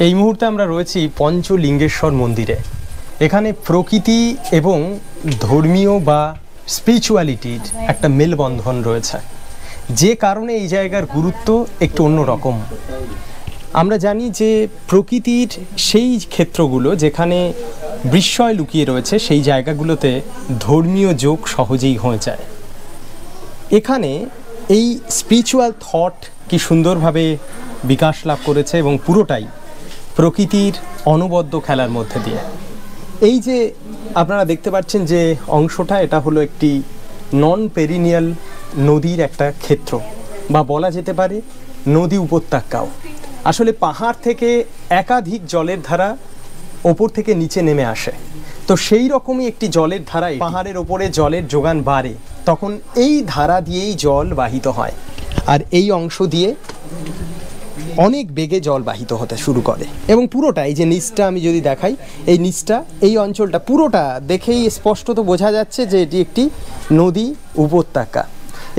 এই মুহূর্তে আমরা রয়েছি পঞ্চলিঙ্গেশ্বর মন্দিরে। এখানে প্রকৃতি এবং ধর্মীয় বা স্পিরিচুয়ালিটির একটা মেলবন্ধন রয়েছে, যে কারণে এই জায়গার গুরুত্ব একটু অন্যরকম। আমরা জানি যে প্রকৃতির সেই ক্ষেত্রগুলো যেখানে বিস্ময় লুকিয়ে রয়েছে, সেই জায়গাগুলোতে ধর্মীয় যোগ সহজেই হয়ে যায়। এখানে এই স্পিরিচুয়াল থট কি সুন্দরভাবে বিকাশ লাভ করেছে এবং পুরোটাই প্রকৃতির অনবদ্য খেলার মধ্যে দিয়ে। এই যে আপনারা দেখতে পাচ্ছেন যে অংশটা, এটা হলো একটি নন পেরিনিয়াল নদীর একটা ক্ষেত্র, বা বলা যেতে পারে নদী উপত্যকাও। আসলে পাহাড় থেকে একাধিক জলের ধারা ওপর থেকে নিচে নেমে আসে, তো সেই রকমই একটি জলের ধারা। পাহাড়ের ওপরে জলের যোগান বাড়ে, তখন এই ধারা দিয়েই জল বাহিত হয়, আর এই অংশ দিয়ে অনেক বেগে জল বাহিত হতে শুরু করে। এবং পুরোটা এই যে নিচটা আমি যদি দেখাই, এই নিচটা, এই অঞ্চলটা পুরোটা দেখেই স্পষ্টত বোঝা যাচ্ছে যে এটি একটি নদী উপত্যকা।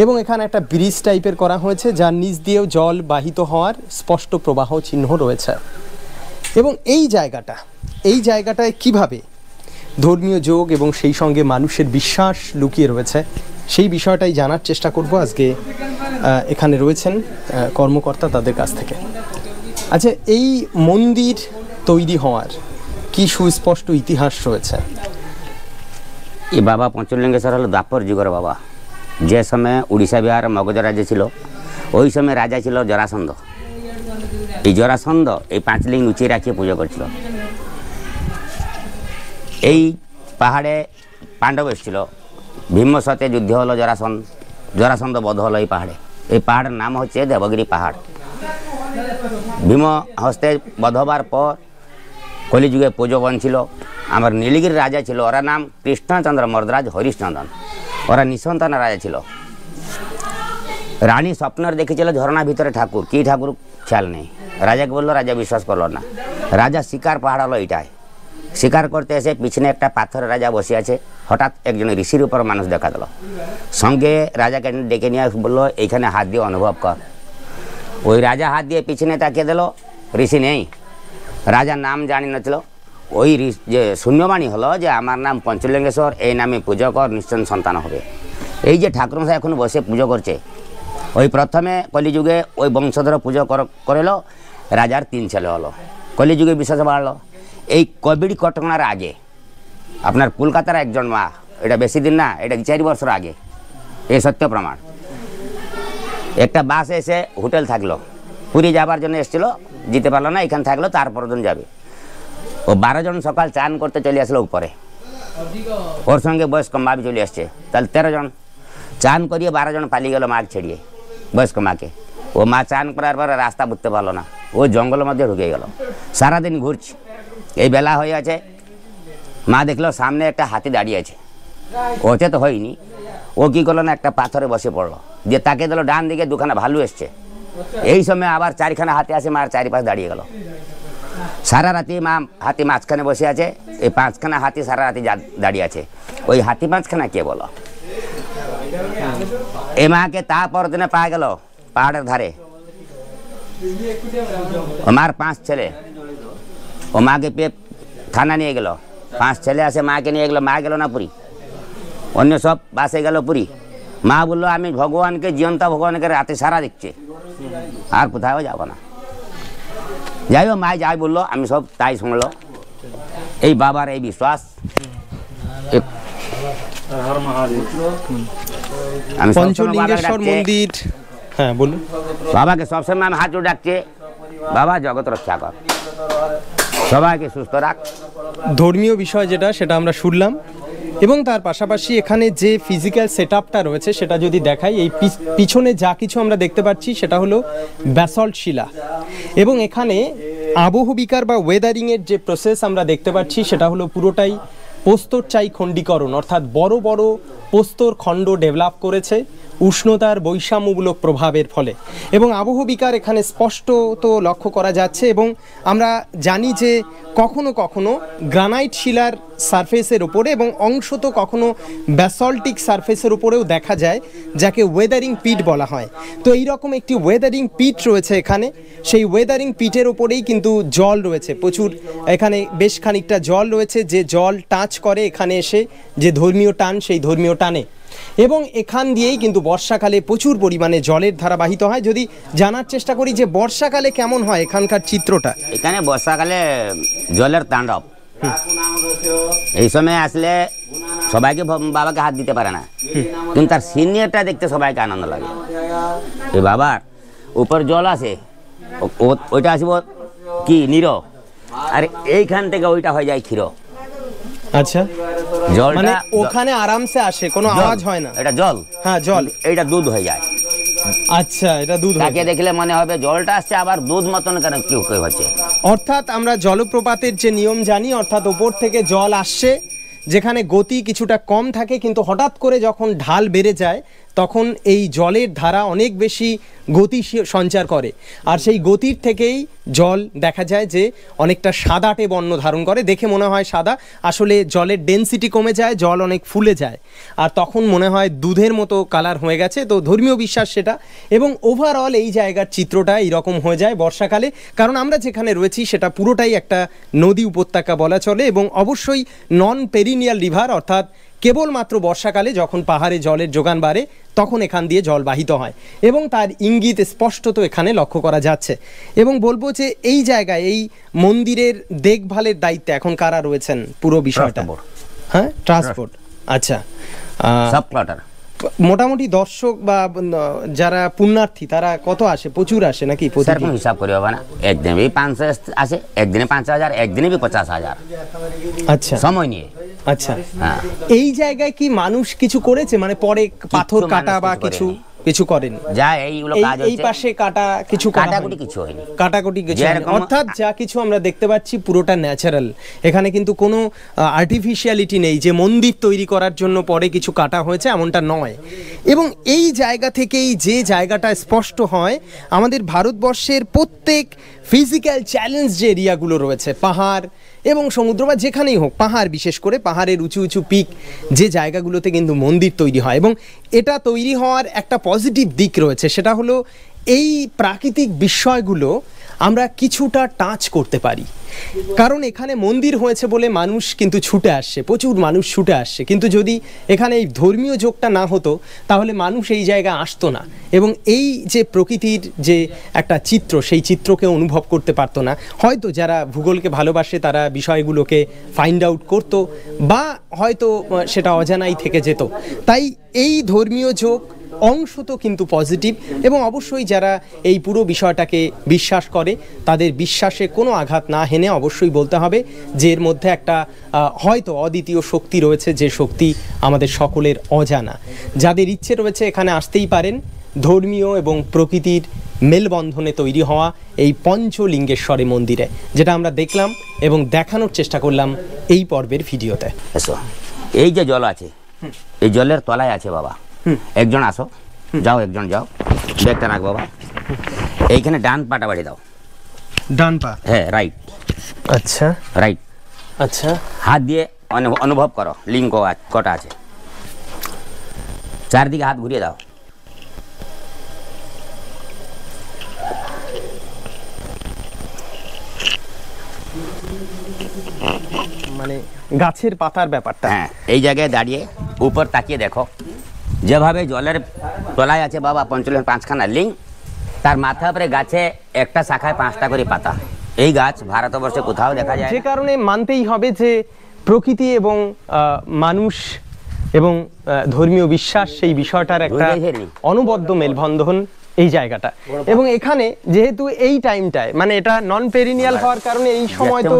এবং এখানে একটা ব্রিজ টাইপের করা হয়েছে, যার নিচ দিয়েও জল বাহিত হওয়ার স্পষ্ট প্রবাহ চিহ্ন রয়েছে। এবং এই জায়গাটায় কিভাবে ধর্মীয় যোগ এবং সেই সঙ্গে মানুষের বিশ্বাস লুকিয়ে রয়েছে, সেই বিষয়টাই জানার চেষ্টা করব আজকে। এখানে রয়েছেন কর্মকর্তা, তাদের কাছ থেকে। আচ্ছা, এই মন্দির তৈরি হওয়ার কি সুস্পষ্ট ইতিহাস রয়েছে? এই বাবা পঞ্চলিঙ্গেশ্বর হলো দ্বাপর যুগের বাবা। যে সময় উড়িষ্যা বিহার মগধ রাজ্য ছিল, ওই সময় রাজা ছিল জরাসন্ধ। এই জরাসন্ধ এই 5 লিঙ্গ লুচিয়ে রাখিয়ে পুজো করছিল। এই পাহাড়ে পাণ্ডব এসেছিল, ভীমের সাথে যুদ্ধ হলো, জরাসন্ধ বধ হলো এই পাহাড়ে। এই পাহাড়ের নাম হচ্ছে দেবগিরি পাহাড়। ভীম হস্তে বধ হবার পর কলিযুগে পুজো বনছিল। আমার নীলগিরি রাজা ছিল, ওরা নাম কৃষ্ণচন্দ্র মর্দরাজ হরিশচন্দন। ওরা নিঃসন্তান রাজা ছিল। রানী স্বপ্নের দেখেছিল ঝর্ণা ভিতরে ঠাকুর, কি ঠাকুর খেয়াল নেই। রাজাকে বললো, রাজা বিশ্বাস করলো না। রাজা শিকার পাহাড় হলো এইটাই। শিকার করতে এসে পিছনে একটা পাথরে রাজা বসে আছে। হঠাৎ একজন ঋষির উপর মানুষ দেখা দিল। সঙ্গে রাজাকে ডেকে নিয়ে বললো, এইখানে হাত দিয়ে অনুভব কর। ওই রাজা হাত দিয়ে পিছনে তাকিয়ে দিল, ঋষি নেই। রাজার নাম জানি নছিল। ওই যে শূন্যবাণী হলো যে আমার নাম পঞ্চলিঙ্গেশ্বর, এই নামে পুজো কর, নিশ্চয় সন্তান হবে। এই যে ঠাকুরমশাই এখন বসে পুজো করছে, ওই প্রথমে কলিযুগে ওই বংশধর পুজো করেলো, রাজার 3 ছেলে হলো। কলিযুগে বিশ্বাস বাড়লো। এই কোভিড কটকনার আগে আপনার কলকাতার একজন মা, এটা বেশি দিন না, এটা 4 বছর আগে, এই সত্য প্রমাণ। একটা বাস এসে হোটেল থাকলো, পুরী যাবার জন্য এসেছিল, যেতে পারলো না, এখানে থাকলো, তারপর জন যাবে। ও 12 জন সকাল চান করতে চলে আসলো উপরে। ওর সঙ্গে বয়স্ক মা भी চলে আসছে, তাহলে 13 জন। চান করিয়ে 12 জন পালিয়ে গেল মাকে ছেড়িয়ে, বয়স্ক মাকে। ও মা চান করার পরে রাস্তা বুঝতে পারলো না, ও জঙ্গলের মধ্যে ঢুকে গেল। সারাদিন ঘুরছে, এই বেলা হয়ে আছে। মা দেখলো সামনে একটা হাতি দাঁড়িয়ে আছে। ওতে তো হয়নি, ও কি করলো না, একটা পাথরে বসে পড়লো, দিয়ে তাকে দিল ডান দিকে 2খানা ভালু এসছে। এই সময় আবার 4খানা হাতি আসে, মার চারিপাশে দাঁড়িয়ে গেল। সারা রাতি মা হাতি মাঝখানে বসে আছে, এই 5খানা হাতি সারা রাতি দাঁড়িয়ে আছে। ওই হাতি 5খানা কে বলো? এ মাকে তারপর দিনে পাওয়া গেল পাহাড়ের ধারে। আমার 5 ছেলে, ও মাকে পেয়ে থানা নিয়ে গেল। 5 ছেলে আসে, মাকে নিয়ে গেল। মা গেল না পুরী, অন্য সব বাসে গেল পুরী। মা বললো, আমি ভগবানকে, জীবন্ত ভগবানকে রাতে সারা দেখছে, আর কোথাও যাব না। যাই হোক, মা যাই বললো, আমি সব তাই শুনলো। এই বাবার এই বিশ্বাস। আমি পঞ্চলিঙ্গেশ্বর মন্দির, হ্যাঁ বলুন। বাবাকে সবসময় আমি হাত জোড়ে ডাকছে, বাবা জগৎ রক্ষা কর, সবাইকে সুস্থ রাখ। ধর্মীয় বিষয় যেটা, সেটা আমরা শুনলাম। এবং তার পাশাপাশি এখানে যে ফিজিক্যাল সেটআপটা রয়েছে সেটা যদি দেখাই, এই পিছনে যা কিছু আমরা দেখতে পাচ্ছি সেটা হলো ব্যাসল্ট শিলা। এবং এখানে আবহবিকার বা ওয়েদারিংয়ের যে প্রসেস আমরা দেখতে পাচ্ছি সেটা হলো পুরোটাই প্রস্তরচায়ী খণ্ডীকরণ, অর্থাৎ বড় বড় প্রস্তর খণ্ড ডেভেলপ করেছে উষ্ণতার বৈষম্যমূলক প্রভাবের ফলে, এবং আবহবিকার এখানে স্পষ্ট তো লক্ষ্য করা যাচ্ছে। এবং আমরা জানি যে কখনো কখনো গ্রানাইট শিলার সারফেসের ওপরে এবং অংশত কখনো ব্যাসল্টিক সারফেসের উপরেও দেখা যায়, যাকে ওয়েদারিং পিট বলা হয়। তো এইরকম একটি ওয়েদারিং পিট রয়েছে এখানে। সেই ওয়েদারিং পিটের ওপরেই কিন্তু জল রয়েছে প্রচুর, এখানে বেশ খানিকটা জল রয়েছে, যে জল টাচ করে এখানে এসে যে ধর্মীয় টান, সেই ধর্মীয় টানে। এবং এখান দিয়েই কিন্তু বর্ষাকালে প্রচুর পরিমাণে জলের ধারা বাহিত হয়। যদি জানার চেষ্টা করি যে বর্ষাকালে কেমন হয় এখানকার চিত্রটা। এখানে বর্ষাকালে জলের তাণ্ডব, এই সময় আসলে সবাইকে বাবাকে হাত দিতে পারে না, কিন্তু তার সিনিয়রটা দেখতে সবাইকে আনন্দ লাগে। এই বাবার উপর জল আছে, ওইটা আসবো কি নীর, আর এইখান থেকে ওইটা হয়ে যায় ক্ষীর। আচ্ছা, জল মানে ওখানে আরামসে আসে, কোনো আওয়াজ হয় না। এটা জল, হ্যাঁ জল, এইটা দুধ হয়ে যায়। আচ্ছা, এটা দুধ। তাকে দেখলে মনে হবে জলটা আসছে, আবার দুধ মতন কেন কি হচ্ছে। অর্থাৎ আমরা জলপ্রপাতের যে নিয়ম জানি, অর্থাৎ ওপর থেকে জল আসছে, যেখানে গতি কিছুটা কম থাকে, কিন্তু হঠাৎ করে যখন ঢাল বেড়ে যায় তখন এই জলের ধারা অনেক বেশি গতি সঞ্চার করে, আর সেই গতির থেকেই জল দেখা যায় যে অনেকটা সাদাটে বর্ণ ধারণ করে। দেখে মনে হয় সাদা, আসলে জলের ডেনসিটি কমে যায়, জল অনেক ফুলে যায়, আর তখন মনে হয় দুধের মতো কালার হয়ে গেছে। তো ধর্মীয় বিশ্বাস সেটা। এবং ওভারঅল এই জায়গার চিত্রটা এইরকম হয়ে যায় বর্ষাকালে, কারণ আমরা যেখানে রয়েছি সেটা পুরোটাই একটা নদী উপত্যকা বলা চলে, এবং অবশ্যই নন পেরিনিয়াল রিভার, অর্থাৎ কেবলমাত্র বর্ষাকালে যখন পাহাড়ে জলের যোগান বাড়ে তখন এখান দিয়ে জল বাহিত হয়, এবং তার ইঙ্গিত স্পষ্টত এখানে লক্ষ্য করা যাচ্ছে। এবং বলবো যে এই জায়গায় এই মন্দিরের দেখভালের দায়িত্বে এখন কারা রয়েছেন পুরো বিষয়টা? হ্যাঁ, ট্রান্সপোর্ট। আচ্ছা, মোটামুটি দর্শক বা যারা পুণ্যার্থী তারা কত আসে? প্রচুর আসে নাকি? সেরকম হিসাব করি হবে না, একদিনে 500 আসে, একদিনে 5000, একদিনে 50,000। আচ্ছা, সময় নিয়ে। আচ্ছা, এই জায়গায় কি মানুষ কিছু করেছে, মানে পরে পাথর কাটা বা কিছু কিছু করেন? যা এইগুলো কাজ হচ্ছে, এই পাশে কাটা কিছু কাটাকুটি কিছু হয়নি, কাটাকুটি কিছু হয়নি। অর্থাৎ যা কিছু আমরা দেখতে পাচ্ছি পুরোটা ন্যাচারাল, এখানে কিন্তু কোনো আর্টিফিশিয়ালিটি নেই যে মন্দির তৈরি করার জন্য পরে কিছু কাটা হয়েছে, এমনটা নয়। এবং এই জায়গা থেকেই যে জায়গাটা স্পষ্ট হয়, আমাদের ভারতবর্ষের প্রত্যেক ফিজিক্যাল চ্যালেঞ্জ যে এরিয়াগুলো রয়েছে, পাহাড় এবং সমুদ্র বা যেখানেই হোক, পাহাড় বিশেষ করে পাহাড়ের উঁচু উঁচু পিক, যে জায়গাগুলোতে কিন্তু মন্দির তৈরি হয়। এবং এটা তৈরি হওয়ার একটা পজিটিভ দিক রয়েছে, সেটা হলো এই প্রাকৃতিক বিষয়গুলো আমরা কিছুটা টাচ করতে পারি, কারণ এখানে মন্দির হয়েছে বলে মানুষ কিন্তু ছুটে আসছে, প্রচুর মানুষ ছুটে আসছে। কিন্তু যদি এখানে এই ধর্মীয় যোগটা না হতো তাহলে মানুষ এই জায়গায় আসতো না, এবং এই যে প্রকৃতির যে একটা চিত্র, সেই চিত্রকে অনুভব করতে পারতো না। হয়তো যারা ভূগোলকে ভালোবাসে তারা বিষয়গুলোকে ফাইন্ড আউট করতো, বা হয়তো সেটা অজানাই থেকে যেত। তাই এই ধর্মীয় যোগ অংশত কিন্তু পজিটিভ, এবং অবশ্যই যারা এই পুরো বিষয়টাকে বিশ্বাস করে তাদের বিশ্বাসে কোনো আঘাত না হেনে অবশ্যই বলতে হবে যে এর মধ্যে একটা হয়তো অদ্বিতীয় শক্তি রয়েছে, যে শক্তি আমাদের সকলের অজানা। যাদের ইচ্ছে রয়েছে এখানে আসতেই পারেন। ধর্মীয় এবং প্রকৃতির মেলবন্ধনে তৈরি হওয়া এই পঞ্চলিঙ্গেশ্বরী মন্দিরে, যেটা আমরা দেখলাম এবং দেখানোর চেষ্টা করলাম এই পর্বের ভিডিওতে। এই যে জল আছে, এই জলের তলায় আছে বাবা। একজন আসো, যাও, একজন যাও, ব্যাগটা রাখ বাবা। এইখানে ডান পাটা বাড়ি দাও। ডান পা? হ্যাঁ, রাইট। আচ্ছা, রাইট। আচ্ছা, হাত দিয়ে অনুভব করো লিঙ্গ কটা আছে। চারদিকে হাত ঘুরিয়ে দাও। মানে গাছের পাতার ব্যাপারটা। হ্যাঁ, এই জায়গায় দাঁড়িয়ে উপর তাকিয়ে দেখো, যেভাবে জলের তলায় আছে বাবা পঞ্চলিঙ্গ 5খানা লিঙ্গ, তার মাথা উপরে গাছে একটা শাখায় 5টা করে পাতা। এই গাছ ভারতবর্ষে কোথাও দেখা যায়, যে কারণে মানতেই হবে যে প্রকৃতি এবং মানুষ এবং ধর্মীয় বিশ্বাস, সেই বিষয়টার একটা অনবদ্য মেলবন্ধন এই জায়গাটা। এবং এখানে যেহেতু এই টাইমটায়, মানে এটা নন পেরিনিয়াল হওয়ার কারণে এই সময় তো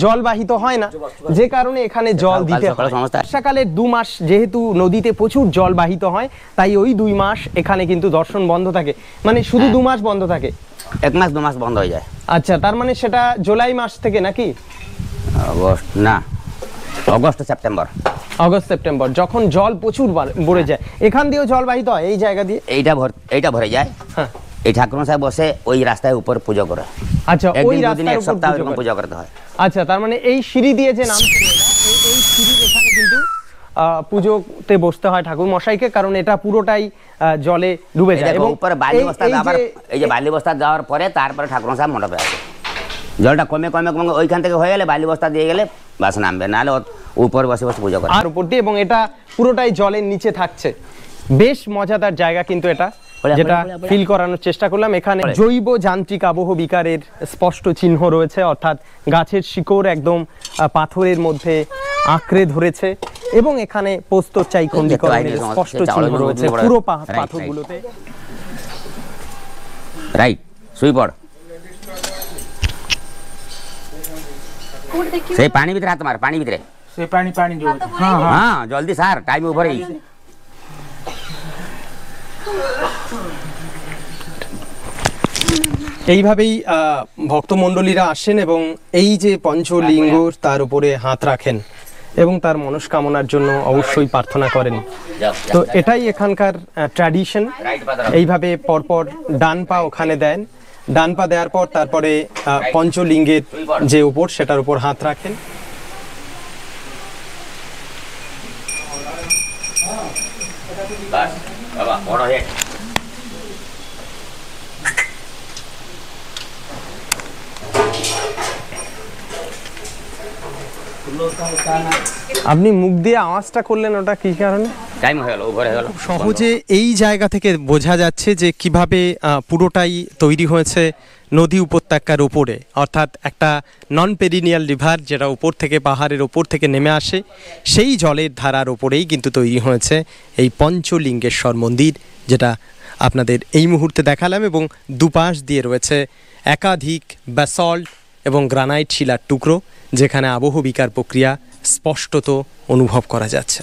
জল বাহিত হয় না, যে কারণে এখানে জল দিতে হয়। বর্ষাকালের 2 মাস যেহেতু নদীতে প্রচুর জল বাহিত হয়, তাই ওই 2 মাস এখানে কিন্তু দর্শন বন্ধ থাকে। মানে শুধু 2 মাস বন্ধ থাকে? 1 মাস 2 মাস বন্ধ হয়ে যায়। আচ্ছা, তার মানে সেটা জুলাই মাস থেকে নাকি? আগস্ট না, অগস্ট সেপ্টেম্বর। আগস্ট সেপ্টেম্বর যখন জল প্রচুর ভরে যায়, এখান দিয়েও জল বাহিত হয় এই জায়গা দিয়ে? এইটা ভরে যায়। হ্যাঁ, এই ঠাকুর সাহেব বসে ওই রাস্তায় উপর পুজো করে। আচ্ছা, ওই একদিন দুদিন রাস্তার এক উপর সপ্তাহ পুজো এরকম করে। পূজা করতে হয়। আচ্ছা, তার মানে এই সিঁড়ি দিয়ে যে নামছে এই সিঁড়ির এখানে কিন্তু পুজোতে বসতে হয় ঠাকুর মশাইকে, কারণ এটা পুরোটাই জলে ডুবে এই যায়। দেখো উপরে বালি বস্তা আবার এই যে বালি বস্তা দেওয়ার পরে তারপরে ঠাকুর সাহেব মণ্ডপে আসে। জলটা কমে কমে কমে ওইখান থেকে হয়ে গেলে বালি বস্তা দিয়ে গেলে বাস নামবে, নাহলে উপর বসে বসে পুজো করে। আর উপর দিয়ে, এবং এটা পুরোটাই জলের নিচে থাকছে। বেশ মজাদার জায়গা কিন্তু এটা, যেটা ফিল করানোর চেষ্টা করলাম। এখানে জৈব যান্ত্রিক আবহ বিকারের স্পষ্ট চিহ্ন রয়েছে, অর্থাৎ গাছের শিকড় একদম পাথরের মধ্যে আঁকড়ে ধরেছে, এবং এখানে প্রস্তরচায়ী খণ্ডীকরণের স্পষ্ট চিহ্ন রয়েছে পুরো পাথরগুলোতে। রাইট, শুই পড়। সেই পানি ভিতরে হাত মার, পানি ভিতরে। সেই পানি হ্যাঁ জলদি সার, টাইম উপরে। এইভাবেই ভক্তমণ্ডলীরা আসেন এবং এই যে পঞ্চলিঙ্গ তার উপরে হাত রাখেন এবং তার মনস্কামনার জন্য অবশ্যই প্রার্থনা করেন। তো এটাই এখানকার ট্র্যাডিশন। এইভাবে পরপর ডান পা ওখানে দেন, ডান পা দেওয়ার পর তারপরে পঞ্চলিঙ্গের যে উপর সেটার উপর হাত রাখেন। আপনি মুখ দিয়ে আওয়াজটা করলেন, ওটা কি কারণে? টাইম হয়ে গেল, ওভার হয়ে গেল। সহজে এই জায়গা থেকে বোঝা যাচ্ছে যে কিভাবে পুরোটাই তৈরি হয়েছে নদী উপত্যকার উপরে, অর্থাৎ একটা নন পেরিনিয়াল রিভার যেটা উপর থেকে পাহাড়ের ওপর থেকে নেমে আসে, সেই জলের ধারার ওপরেই কিন্তু তৈরি হয়েছে এই পঞ্চলিঙ্গেশ্বর মন্দির, যেটা আপনাদের এই মুহূর্তে দেখালাম। এবং দুপাশ দিয়ে রয়েছে একাধিক ব্যাসল্ট এবং গ্রানাইট শিলার টুকরো, যেখানে আবহ বিকার প্রক্রিয়া স্পষ্টত অনুভব করা যাচ্ছে।